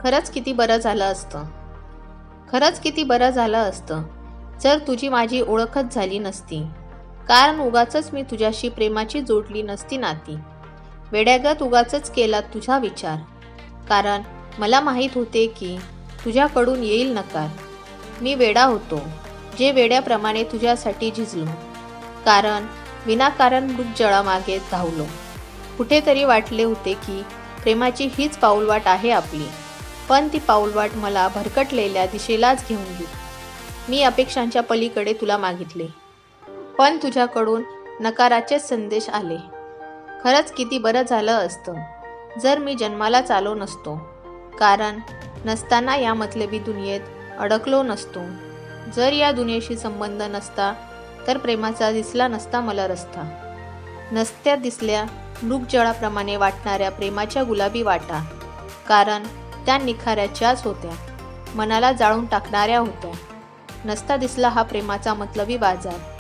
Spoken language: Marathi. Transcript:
खरंच किती बरं झालं असतं. खरंच किती बरं झालं असतं जर तुझी माझी ओळखच झाली नसती. कारण उगाचच मी तुझ्याशी प्रेमाची जोडली नसती नाती. वेड्यागत उगाचच केला तुझा विचार. कारण मला माहीत होते की तुझ्याकडून येईल नकार. मी वेडा होतो जे वेड्याप्रमाणे तुझ्यासाठी झिजलो. कारण विनाकारण मृगजळामागे धावलो. कुठेतरी वाटले होते की प्रेमाची हीच पाऊलवाट आहे आपली. पण ती पाऊलवाट मला भरकटलेल्या दिशेलाच घेऊन गेली. मी अपेक्षांच्या पलीकडे तुला मागितले, पण तुझ्याकडून नकाराचेच संदेश आले. खरंच किती बरं झालं असतं जर मी जन्मालाच आलो नसतो. कारण नसताना या मतलबी दुनियेत अडकलो नसतो. जर या दुनियेशी संबंध नसता तर प्रेमाचा दिसला नसता मला रस्ता. नसत्या दिसल्या मृगजळाप्रमाणे वाटणाऱ्या प्रेमाच्या गुलाबी वाटा. कारण त्या निखाऱ्याच्याच होत्या, मनाला जाळून टाकणाऱ्या होत्या. नसता दिसला हा प्रेमाचा मतलबी बाजार.